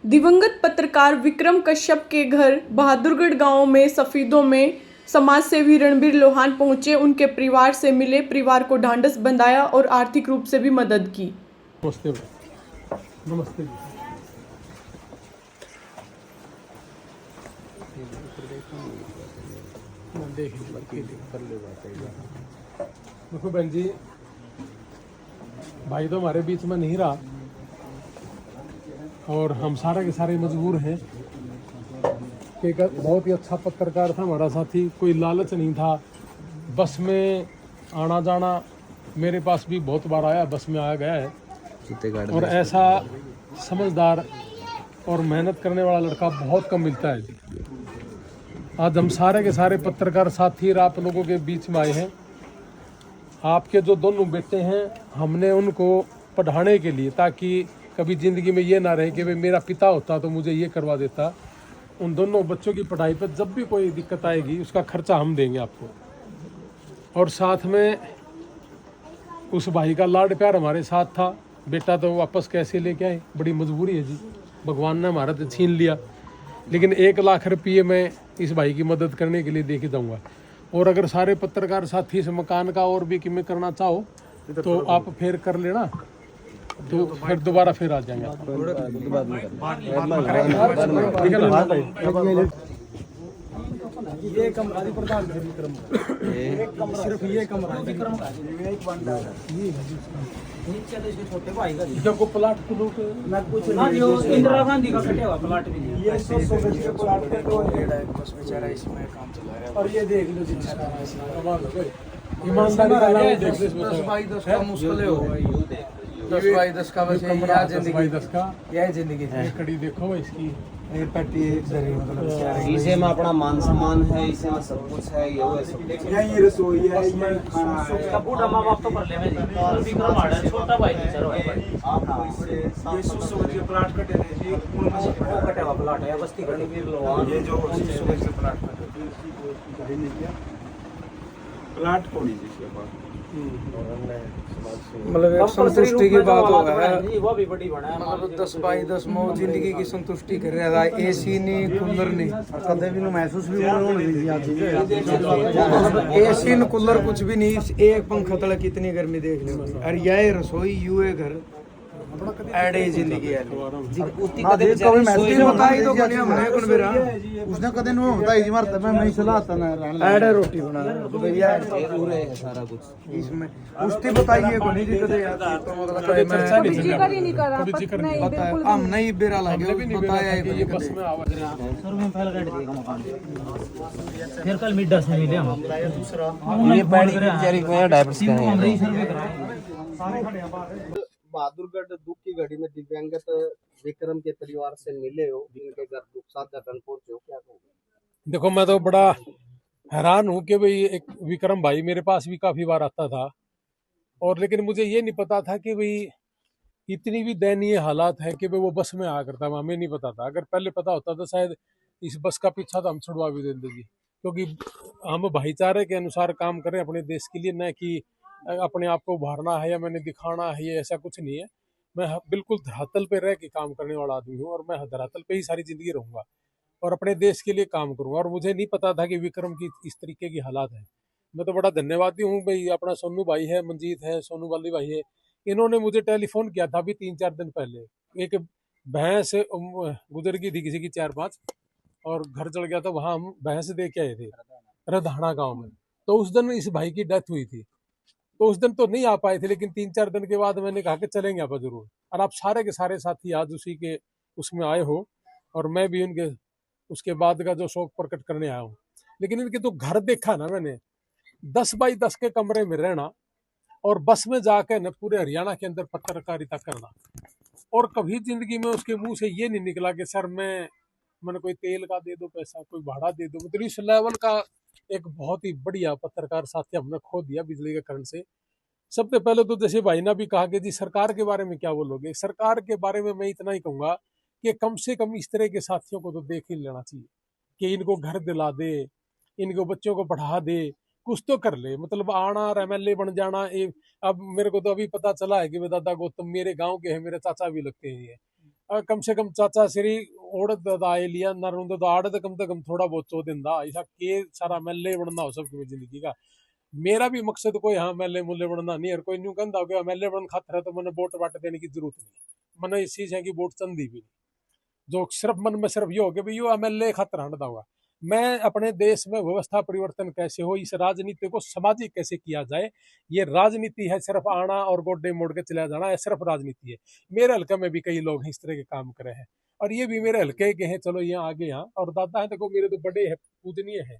दिवंगत पत्रकार विक्रम कश्यप के घर बहादुरगढ़ गांव में सफीदों में समाज सेवी रणबीर लोहान पहुंचे। उनके परिवार से मिले, परिवार को ढांढस बंधाया और आर्थिक रूप से भी मदद की। नमस्ते नमस्ते देखो बहन जी, भाई तो हमारे बीच में नहीं रहा और हम सारे के सारे मजबूर हैं। एक बहुत ही अच्छा पत्रकार था हमारा साथी, कोई लालच नहीं था। बस में आना जाना, मेरे पास भी बहुत बार आया, बस में आया गया है। और ऐसा समझदार और मेहनत करने वाला लड़का बहुत कम मिलता है। आज हम सारे के सारे पत्रकार साथी आप लोगों के बीच में आए हैं। आपके जो दोनों बेटे हैं, हमने उनको पढ़ाने के लिए, ताकि कभी ज़िंदगी में ये ना रहे कि भाई मेरा पिता होता तो मुझे ये करवा देता। उन दोनों बच्चों की पढ़ाई पर जब भी कोई दिक्कत आएगी उसका खर्चा हम देंगे आपको। और साथ में उस भाई का लाड प्यार हमारे साथ था। बेटा तो वापस कैसे लेके आए, बड़ी मजबूरी है जी, भगवान ने हमारा तो छीन लिया। लेकिन 1 लाख रुपये मैं इस भाई की मदद करने के लिए दे के जाऊँगा। और अगर सारे पत्रकार साथी इस मकान का और भी कीमत करना चाहो तो आप फिर कर लेना, तो फिर दोबारा फिर आ जाएंगे। ये कमरा प्रधान सिर्फ ये कमरा छोटे भाई का को प्लाट मैं कुछ इंदिरा गांधी का कटे हुआ प्लाट भी नहीं। ये 100 गज के प्लाट पे तो बस बेचारा इसमें काम चला रहा है। और ये देख लो ईमानदारी का नाम देख लो। 10 बाई 10 का मुश्किल हो गई। 10 बाई 10 का बस यही जिंदगी, 10 का यही जिंदगी है। कड़ी देखो इसकी, ये पट्टी मतलब इसे में अपना मान सम्मान है, इसे में सब कुछ है, ये वो है सब कुछ है। यही रसोई है, ये खाना है। बूढ़ा माँ बाप तो कर ले में और विक्रम आड़ा छोटा भाई बेचारा भाई आपको इससे ये 100 गज के प्लाट कटे थे जी, वो कटे हुआ प्लाट है बस्ती करनी भी लोहान। ये जो 100 गज के प्लाट कटे प्लाट को नहीं जिसके मतलब एक संतुष्टि की बात हो है। वो भी बड़ी बना है मतलब 10 बाई 10 मो जिंदगी की संतुष्टि कर रहा है। एसी नहीं, कूलर नहीं, कदे भी महसूस भी एसी न कूलर कुछ भी नहीं, एक पंखा तले कितनी गर्मी देख लो। और यह रसोई यूए घर ऐडे जिंदगी है। उतनी कदे बेचारे सोई बताई तो कोनी हमने कोन बेरा उसने कदे नो बताई जी मार तब मैं सलाह ता ना ऐडे रोटी बना भैया पूरे है सारा कुछ इसमें उसने बताइए कोनी जी कदे यार तो मतलब कभी चर्चा नहीं चली, जिक्र ही नहीं करा, कभी जिक्र नहीं बताया हम नहीं बेरा लगे बताया है ये बस में आवाज सर में पहले काट देगा मकान फिर कल मिड से मिले हम ये पैड़ी बेचारी को डायवर्स हम करें। नहीं सर्वे कराए। बहादुरगढ़ दुख की घड़ी में दिव्यांगत विक्रम के परिवार से मिले हो, जिनके घर दुख साथ घटन पहुंचे हो, क्या कहोगे? देखो, मैं तो बड़ा हैरान हूँ कि भाई एक विक्रम भाई मेरे पास भी काफी बार आता था, और लेकिन मुझे ये नहीं पता था कि भाई इतनी भी दयनीय हालात है कि भाई वो बस में आया करता। हमें नहीं पता था। अगर पहले पता होता तो शायद इस बस का पीछा तो हम छुड़वा भी देते जी, क्योंकि हम भाईचारे के अनुसार काम करें अपने देश के लिए, न कि अपने आप को उभारना है या मैंने दिखाना है, ये ऐसा कुछ नहीं है। मैं बिल्कुल धरातल पे रह के काम करने वाला आदमी हूँ, और मैं धरातल पे ही सारी जिंदगी रहूंगा और अपने देश के लिए काम करूंगा। और मुझे नहीं पता था कि विक्रम की इस तरीके की हालात है। मैं तो बड़ा धन्यवादी हूँ भाई, अपना सोनू भाई है, मंजीत है, सोनू वाली भाई है, इन्होंने मुझे टेलीफोन किया था अभी 3-4 दिन पहले। एक भैंस गुजर गई थी किसी की 4-5, और घर चल गया था, वहां हम भैंस दे के आए थे रधाना गांव में। तो उस दिन इस भाई की डेथ हुई थी, तो उस दिन तो नहीं आ पाए थे, लेकिन 3-4 दिन के बाद मैंने कहा कि चलेंगे आप जरूर। और आप सारे के सारे साथी आज उसी के उसमें आए हो, और मैं भी उनके उसके बाद का जो शौक प्रकट करने आया हूँ। लेकिन इनके तो घर देखा ना मैंने, 10 बाई 10 के कमरे में रहना, और बस में जाकर न पूरे हरियाणा के अंदर पत्रकारिता करना, और कभी जिंदगी में उसके मुंह से ये नहीं निकला कि सर मैंने कोई तेल का दे दो पैसा, कोई भाड़ा दे दो। मतलब इस लेवल का एक बहुत ही बढ़िया पत्रकार साथी हमने खो दिया बिजली के करंट से। सबसे पहले तो जैसे भाई ने भी कहा कि जी सरकार के बारे में क्या बोलोगे। सरकार के बारे में मैं इतना ही कहूंगा कि कम से कम इस तरह के साथियों को तो देख ही लेना चाहिए कि इनको घर दिला दे, इनको बच्चों को पढ़ा दे, कुछ तो कर ले। मतलब आना और एमएलए बन जाना, अब मेरे को तो अभी पता चला है कि वे दादा गौतम मेरे गांव के हैं, मेरे चाचा भी लगते हैं ये। कम से कम चाचा श्री ओढ़ आए लिया नरुंद तो आड़ कम से कम थोड़ा बहुत 14 दिन दा ऐसा के सारा मेले बनना हो सबकी जिंदगी का। मेरा भी मकसद कोई हाँ मेले मुल्ले बनना नहीं है, कोई न्यू कहता हो गया मेले बन खातर है तो मैंने वोट वाट देने की जरूरत नहीं। मैंने इस चीज है कि वोट चंदी भी नहीं, जो सिर्फ मन में सिर्फ ये हो गया भाई यो एमएलए खातर हटता होगा। मैं अपने देश में व्यवस्था परिवर्तन कैसे हो, इस राजनीति को सामाजिक कैसे किया जाए, ये राजनीति है। सिर्फ आना और गोड्डे मोड़ के चला जाना, ये सिर्फ राजनीति है। मेरे हल्के में भी कई लोग इस तरह के काम करे हैं और ये भी मेरे हल्के के हैं। चलो यहाँ आगे यहाँ और दादा है देखो मेरे तो बड़े है पूजनीय है।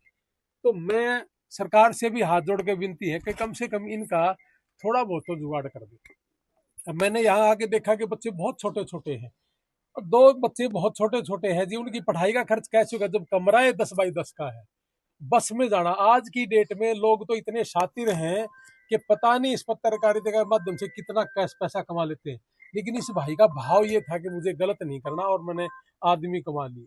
तो मैं सरकार से भी हाथ जोड़ के विनती है कि कम से कम इनका थोड़ा बहुत तो जुगाड़ कर दे। अब मैंने यहाँ आके देखा कि बच्चे बहुत छोटे छोटे हैं और 2 बच्चे बहुत छोटे छोटे हैं जी, उनकी पढ़ाई का खर्च कैसे होगा जब कमरा 10x10 का है। बस में जाना आज की डेट में लोग तो इतने शातिर हैं कि पता नहीं इस पत्रकारिता के माध्यम से कितना कैश पैसा कमा लेते हैं। लेकिन इस भाई का भाव ये था कि मुझे गलत नहीं करना और मैंने आदमी कमा लिए।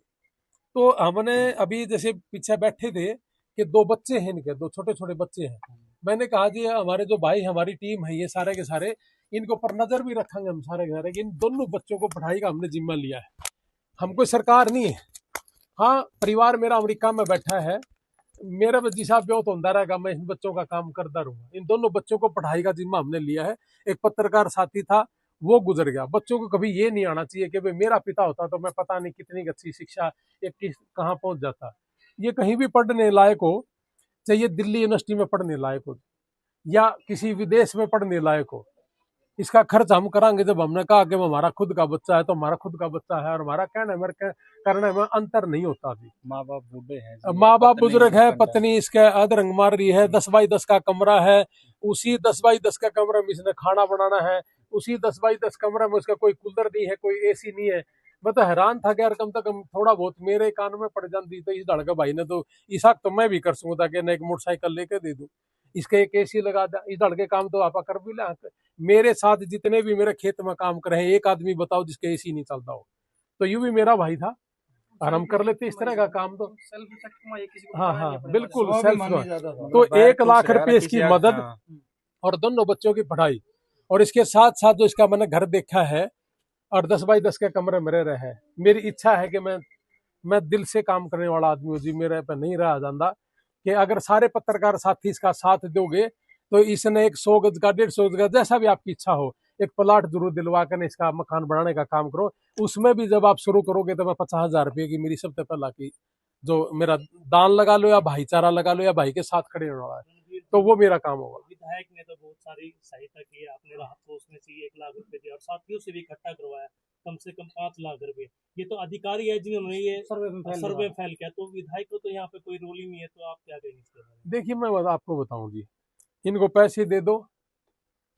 तो हमने अभी जैसे पीछे बैठे थे कि 2 बच्चे हैं इनके, 2 छोटे छोटे बच्चे हैं। मैंने कहा जी हमारे जो भाई हमारी टीम है ये सारे के सारे इनके ऊपर नजर भी रखेंगे हम सारे के सारे कि इन दोनों बच्चों को पढ़ाई का हमने जिम्मा लिया है। हम कोई सरकार नहीं है। हाँ परिवार मेरा अमेरिका में बैठा है, मेरा जी साहब ब्योत होता रहेगा, मैं इन बच्चों का काम करता रहूंगा। इन दोनों बच्चों को पढ़ाई का जिम्मा हमने लिया है। एक पत्रकार साथी था वो गुजर गया। बच्चों को कभी ये नहीं आना चाहिए कि भाई मेरा पिता होता तो मैं पता नहीं कितनी अच्छी शिक्षा एक कहाँ पहुंच जाता। ये कहीं भी पढ़ने लायक हो, चाहे दिल्ली यूनिवर्सिटी में पढ़ने लायक हो या किसी विदेश में पढ़ने लायक हो, इसका खर्च हम करांगे। जब हमने कहा कि हमारा खुद का बच्चा है तो हमारा खुद का बच्चा है और हमारा कहना मेरे करने में अंतर नहीं होता। अभी माँ बाप बूढ़े हैं, माँ बाप बुजुर्ग है, पत्नी इसके अधरंग मार रही है, 10x10 का कमरा है, उसी 10x10 का कमरे में इसने खाना बनाना है, उसी 10x10 कमरे में उसका कोई कूलर नहीं है, कोई एसी नहीं है। मैं तो हैरान था कि यार कम से कम थोड़ा बहुत मेरे कान में पड़ जाती तो इस धड़का भाई ने तो इस हक तो मैं भी कर सकूँ कि एक मोटरसाइकिल लेके दे दूं, इसके एक एसी लगा दा, इस धड़के काम तो आप कर भी ला। मेरे साथ जितने भी मेरे खेत में काम कर रहे हैं एक आदमी बताओ जिसके एसी नहीं चलता हो, तो यूं भी मेरा भाई था और हम कर लेते इस तरह का काम। तो हाँ हाँ बिल्कुल सेल्फ। तो 1 लाख रुपए इसकी मदद और दोनों बच्चों की पढ़ाई और इसके साथ साथ जो इसका मैंने घर देखा है और 10x10 के कमरे में रह रहे हैं। मेरी इच्छा है कि मैं दिल से काम करने वाला आदमी हूँ जी, मेरे पे नहीं रहा जाता कि अगर सारे पत्रकार साथी इसका साथ दोगे तो इसने 100 गज का 150 गज जैसा भी आपकी इच्छा हो एक प्लाट जरूर दिलवा कर इसका मकान बनाने का काम करो। उसमें भी जब आप शुरू करोगे तो मैं 50,000 रुपये की मेरी सबसे पहला की जो मेरा दान लगा लो या भाईचारा लगा लो या भाई के साथ खड़े होने वाला है तो वो मेरा काम होगा। विधायक ने तो बहुत सारी सहायता की, आपने राहत कोष में से 1 लाख रुपए दिया और साथियों से भी इकट्ठा करवाया कम से कम 5 लाख रुपए। ये तो अधिकारी है जिन्होंने ये सर्वे फैल किया, तो विधायक को तो यहाँ पे कोई रोल ही नहीं है, तो आप क्या कहेंगे? देखिए मैं आपको बताऊं जी, इनको पैसे दे दो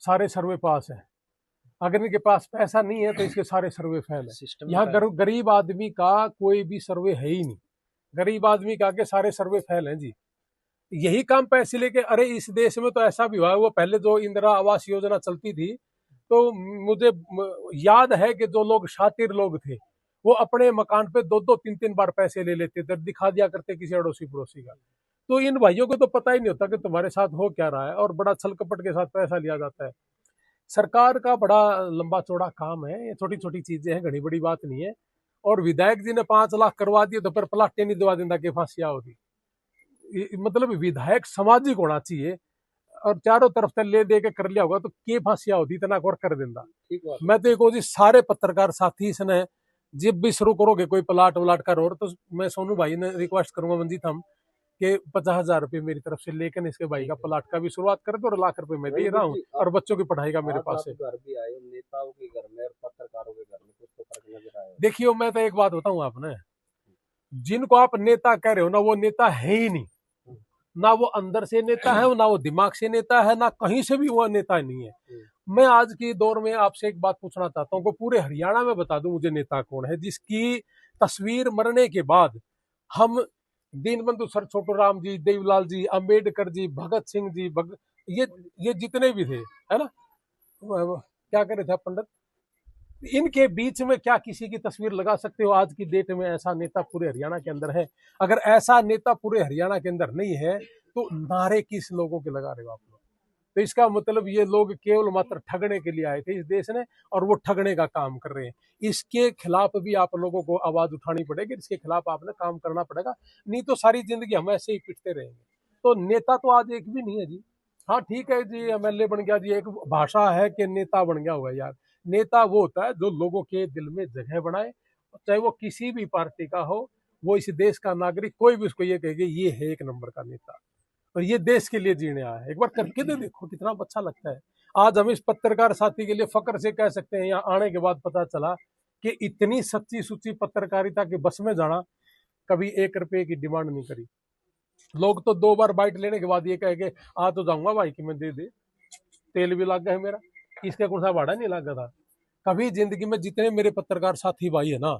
सारे सर्वे पास है, अगर इनके पास पैसा नहीं है तो इसके सारे सर्वे फेल है। यहाँ गरीब आदमी का कोई भी सर्वे है ही नहीं, गरीब आदमी का के सारे सर्वे फेल हैं जी। यही काम पैसे लेके, अरे इस देश में तो ऐसा भी हुआ है, वो पहले जो इंदिरा आवास योजना चलती थी तो मुझे याद है कि जो लोग शातिर लोग थे वो अपने मकान पे 2-2, 3-3 बार पैसे ले लेते थे, दिखा दिया करते किसी अड़ोसी पड़ोसी का। तो इन भाइयों को तो पता ही नहीं होता कि तुम्हारे साथ हो क्या रहा है और बड़ा छल कपट के साथ पैसा लिया जाता है। सरकार का बड़ा लंबा चौड़ा काम है, ये छोटी छोटी चीजें हैं, घनी बड़ी बात नहीं है। और विधायक जी ने 5 लाख करवा दिए तो फिर प्लाटे नहीं दवा देता कि फांसिया होगी। मतलब विधायक सामाजिक होना चाहिए और चारों तरफ से ले दे के कर लिया होगा तो के फांसिया होती इतना कर देता। मैं तो एक सारे पत्रकार साथी इसने जब भी शुरू करोगे कोई प्लाट व्लाट का रोड तो मैं सोनू भाई ने रिक्वेस्ट करूंगा मंजीत हम कि 50,000 रुपये मेरी तरफ से लेकर इसके भाई का प्लाट का भी शुरुआत कर दो और 1 लाख रुपए मैं दे रहा हूँ और बच्चों की पढ़ाई का मेरे पास है। नेताओं के घर में और पत्रकारों के घर में कुछ तो फर्क नजर आया? देखिए मैं तो एक बात बताऊं आपने, जिनको आप नेता कह रहे हो ना वो नेता है ही नहीं, ना वो अंदर से नेता है ना वो दिमाग से नेता है ना कहीं से भी वो नेता नहीं है। मैं आज के दौर में आपसे एक बात पूछना चाहता हूँ कि पूरे हरियाणा में बता दूं मुझे नेता कौन है जिसकी तस्वीर मरने के बाद हम दीनबंधु सर छोटूराम जी, देवीलाल जी, अंबेडकर जी, भगत सिंह जी, ये जितने भी थे है ना, क्या करे थे पंडित, इनके बीच में क्या किसी की तस्वीर लगा सकते हो? आज की डेट में ऐसा नेता पूरे हरियाणा के अंदर है? अगर ऐसा नेता पूरे हरियाणा के अंदर नहीं है तो नारे किस लोगों के लगा रहे हो आप लोग? तो इसका मतलब ये लोग केवल मात्र ठगने के लिए आए थे इस देश ने, और वो ठगने का काम कर रहे हैं। इसके खिलाफ भी आप लोगों को आवाज उठानी पड़ेगी, इसके खिलाफ आपने काम करना पड़ेगा, नहीं तो सारी जिंदगी हम ऐसे ही पिटते रहेंगे। तो नेता तो आज एक भी नहीं है जी। हाँ ठीक है जी, एमएलए बन गया जी, एक भाषा है कि नेता बन गया होगा यार। नेता वो होता है जो लोगों के दिल में जगह बनाए, चाहे वो किसी भी पार्टी का हो, वो इस देश का नागरिक, कोई भी उसको ये कहेगा ये है एक नंबर का नेता और ये देश के लिए जीने आया है। एक बार करके तो देखो कितना अच्छा लगता है। आज हम इस पत्रकार साथी के लिए फक्र से कह सकते हैं, यहाँ आने के बाद पता चला कि इतनी सच्ची सुच्ची पत्रकारिता के बस में जाना, कभी 1 रुपए की डिमांड नहीं करी। लोग तो 2 बार बाइट लेने के बाद ये कहे आ तो जाऊंगा भाई कि मैं दे तेल भी लग गया है मेरा, इसका कौन सा भाड़ा नहीं लगा था। कभी जिंदगी में जितने मेरे पत्रकार साथी भाई है ना,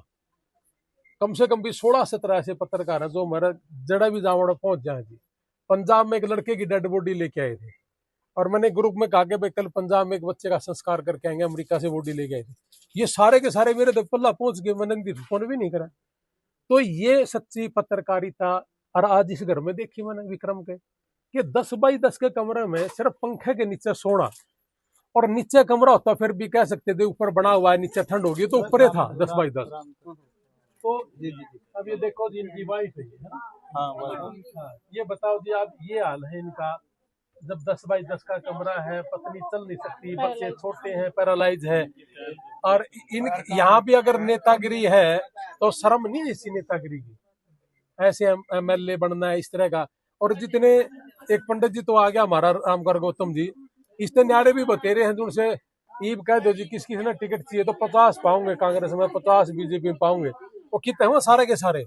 कम से कम भी 16-17 ऐसे पत्रकार हैं जो मेरा जड़ा भी जावड़ा पहुंच जाए जी। पंजाब में एक लड़के की डेड बॉडी लेके आए थे और मैंने ग्रुप में कहा कि भाई कल पंजाब में एक बच्चे का संस्कार करके आएंगे, अमेरिका से बॉडी लेके आए थे। ये सारे के सारे मेरे पल्ला पहुंच गए, मैंने फोन भी नहीं करा। तो ये सच्ची पत्रकारिता। और आज इस घर में देखी मैंने विक्रम के कि 10 बाई 10 के कमरे में सिर्फ पंखे के नीचे सोना, और नीचे कमरा होता फिर भी कह सकते थे ऊपर बना हुआ है, नीचे ठंड होगी तो ऊपर था 10 बाई 10। तो जी अब ये देखो जी, इनकी वाइफ है ना। हाँ, ये बताओ जी आप, ये हाल है इनका, जब 10 बाई 10 का कमरा है, पत्नी चल नहीं सकती, बच्चे छोटे हैं, पैरालाइज है, और इन यहाँ भी अगर नेतागिरी है तो शर्म नहीं है इसी नेतागिरी की, ऐसे एमएलए बनना है इस तरह का। और जितने एक पंडित जी तो आ गया हमारा रामकर गौतम जी, इतने न्यारे भी बतेरे हैं उनसे ईब कह दो जी किस किस ने टिकट चाहिए तो 50 पाऊंगे कांग्रेस में, 50 बीजेपी में पाऊंगे। वो कितने हुए सारे के सारे,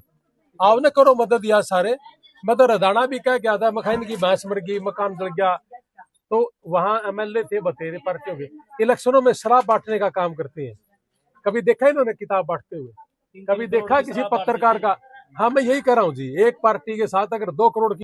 आपने करो मदद यार सारे। मैं तो रदाना भी कह गया था, मखाइन की भैंस मर गई, मकान जल गया। तो वहां एमएलए थे बतेरे पार्टियों के, इलेक्शनों में शराब बांटने का काम करते हैं। कभी देखा इन्होंने किताब बांटते हुए? कभी देखा किसी पत्रकार का? हाँ मैं यही कह रहा हूँ जी, एक पार्टी के साथ अगर 2 करोड़ की